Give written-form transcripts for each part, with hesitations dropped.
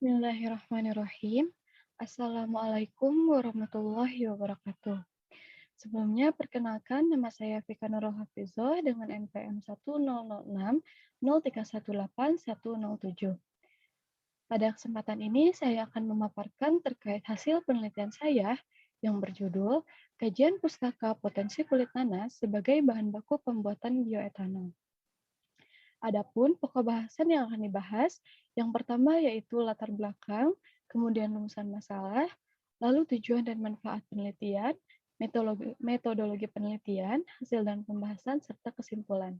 Bismillahirrahmanirrahim. Assalamualaikum warahmatullahi wabarakatuh. Sebelumnya, perkenalkan nama saya Vika Nurul Hafizoh dengan NPM 1006030318107. Pada kesempatan ini, saya akan memaparkan terkait hasil penelitian saya yang berjudul Kajian Pustaka Potensi Kulit Nanas sebagai Bahan Baku Pembuatan Bioetanol. Adapun pokok bahasan yang akan dibahas, yang pertama yaitu latar belakang, kemudian rumusan masalah, lalu tujuan dan manfaat penelitian, metodologi penelitian, hasil dan pembahasan, serta kesimpulan.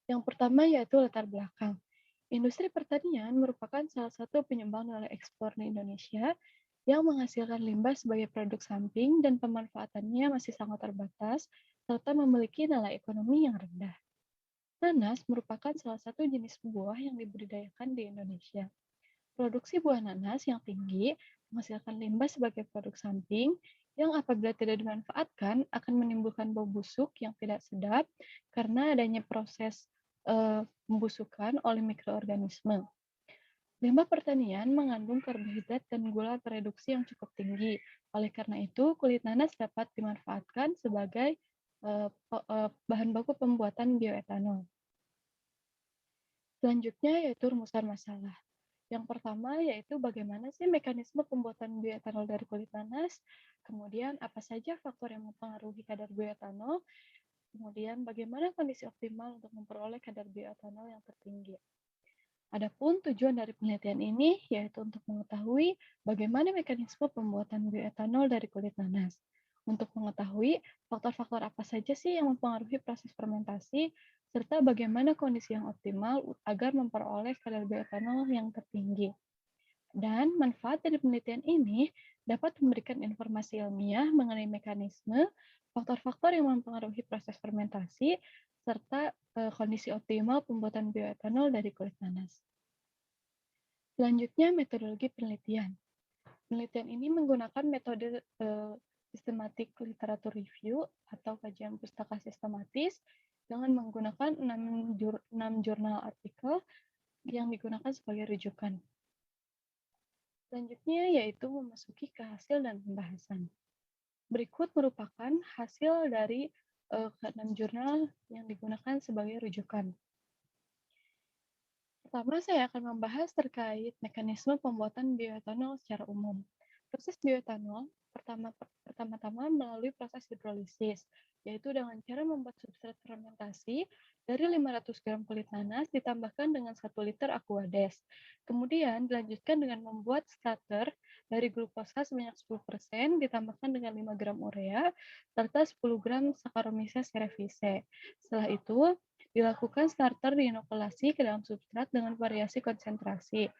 Yang pertama yaitu latar belakang. Industri pertanian merupakan salah satu penyumbang nilai ekspor di Indonesia yang menghasilkan limbah sebagai produk samping dan pemanfaatannya masih sangat terbatas serta memiliki nilai ekonomi yang rendah. Nanas merupakan salah satu jenis buah yang dibudidayakan di Indonesia. Produksi buah nanas yang tinggi menghasilkan limbah sebagai produk samping yang apabila tidak dimanfaatkan akan menimbulkan bau busuk yang tidak sedap karena adanya proses pembusukan oleh mikroorganisme. Limbah pertanian mengandung karbohidrat dan gula reduksi yang cukup tinggi. Oleh karena itu, kulit nanas dapat dimanfaatkan sebagai bahan baku pembuatan bioetanol. Selanjutnya yaitu rumusan masalah. Yang pertama yaitu bagaimana sih mekanisme pembuatan bioetanol dari kulit nanas, kemudian apa saja faktor yang mempengaruhi kadar bioetanol, kemudian bagaimana kondisi optimal untuk memperoleh kadar bioetanol yang tertinggi. Adapun tujuan dari penelitian ini yaitu untuk mengetahui bagaimana mekanisme pembuatan bioetanol dari kulit nanas. Untuk mengetahui faktor-faktor apa saja sih yang mempengaruhi proses fermentasi, serta bagaimana kondisi yang optimal agar memperoleh kadar bioetanol yang tertinggi. Dan manfaat dari penelitian ini dapat memberikan informasi ilmiah mengenai mekanisme, faktor-faktor yang mempengaruhi proses fermentasi, serta kondisi optimal pembuatan bioetanol dari kulit nanas. Selanjutnya, metodologi penelitian. Penelitian ini menggunakan metode sistematik literatur review atau kajian pustaka sistematis dengan menggunakan 6 jurnal artikel yang digunakan sebagai rujukan. Selanjutnya yaitu memasuki ke hasil dan pembahasan. Berikut merupakan hasil dari ke-6 jurnal yang digunakan sebagai rujukan. Pertama, saya akan membahas terkait mekanisme pembuatan bioetanol secara umum. Proses bioetanol pertama-tama melalui proses hidrolisis, yaitu dengan cara membuat substrat fermentasi dari 500 gram kulit nanas ditambahkan dengan 1 liter aquades. Kemudian dilanjutkan dengan membuat starter dari glukosa sebanyak 10% ditambahkan dengan 5 gram urea serta 10 gram Saccharomyces cerevisiae. Setelah itu, dilakukan starter diinokulasi ke dalam substrat dengan variasi konsentrasi.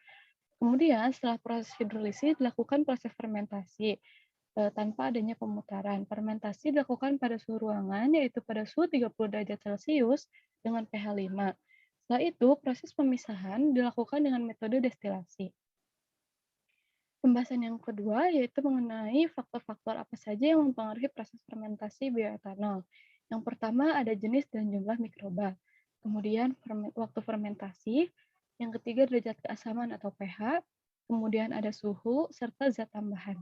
Kemudian setelah proses hidrolisis dilakukan proses fermentasi tanpa adanya pemutaran. Fermentasi dilakukan pada suhu ruangan yaitu pada suhu 30 derajat Celcius dengan pH 5. Setelah itu proses pemisahan dilakukan dengan metode destilasi. Pembahasan yang kedua yaitu mengenai faktor-faktor apa saja yang mempengaruhi proses fermentasi bioetanol. Yang pertama ada jenis dan jumlah mikroba. Kemudian waktu fermentasi, yang ketiga derajat keasaman atau pH, kemudian ada suhu, serta zat tambahan.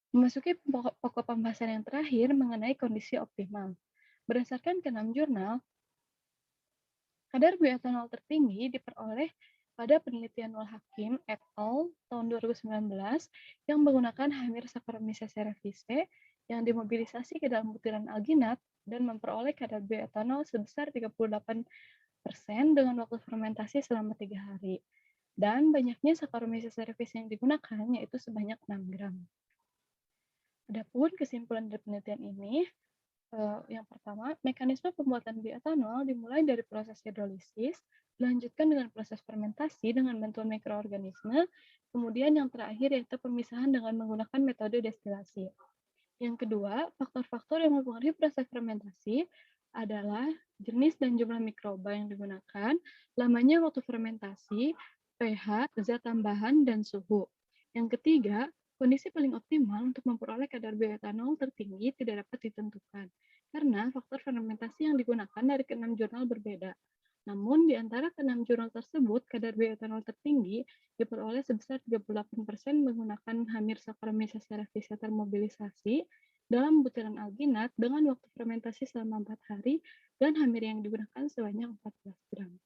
Memasuki pokok pembahasan yang terakhir mengenai kondisi optimal. Berdasarkan ke-6 jurnal, kadar bioetanol tertinggi diperoleh pada penelitian Nur Hakim et al. Tahun 2019 yang menggunakan hamir Saccharomyces cerevisiae yang dimobilisasi ke dalam butiran alginat dan memperoleh kadar bioetanol sebesar 38% dengan waktu fermentasi selama 3 hari. Dan banyaknya Saccharomyces cerevisiae yang digunakan yaitu sebanyak 6 gram. Adapun kesimpulan dari penelitian ini, yang pertama, mekanisme pembuatan bioetanol dimulai dari proses hidrolisis, dilanjutkan dengan proses fermentasi dengan bantuan mikroorganisme, kemudian yang terakhir yaitu pemisahan dengan menggunakan metode destilasi. Yang kedua, faktor-faktor yang mempengaruhi proses fermentasi adalah jenis dan jumlah mikroba yang digunakan, lamanya waktu fermentasi, pH, zat tambahan, dan suhu. Yang ketiga, kondisi paling optimal untuk memperoleh kadar bioetanol tertinggi tidak dapat ditentukan, karena faktor fermentasi yang digunakan dari ke-6 jurnal berbeda. Namun, di antara keenam jurnal tersebut, kadar bioetanol tertinggi diperoleh sebesar 38% menggunakan hamir Saccharomyces cerevisiae termobilisasi dalam butiran alginat dengan waktu fermentasi selama 4 hari dan hamir yang digunakan sebanyak 14 gram.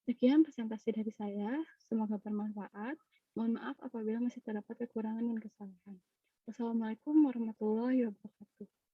Sekian presentasi dari saya, semoga bermanfaat. Mohon maaf apabila masih terdapat kekurangan dan kesalahan. Wassalamualaikum warahmatullahi wabarakatuh.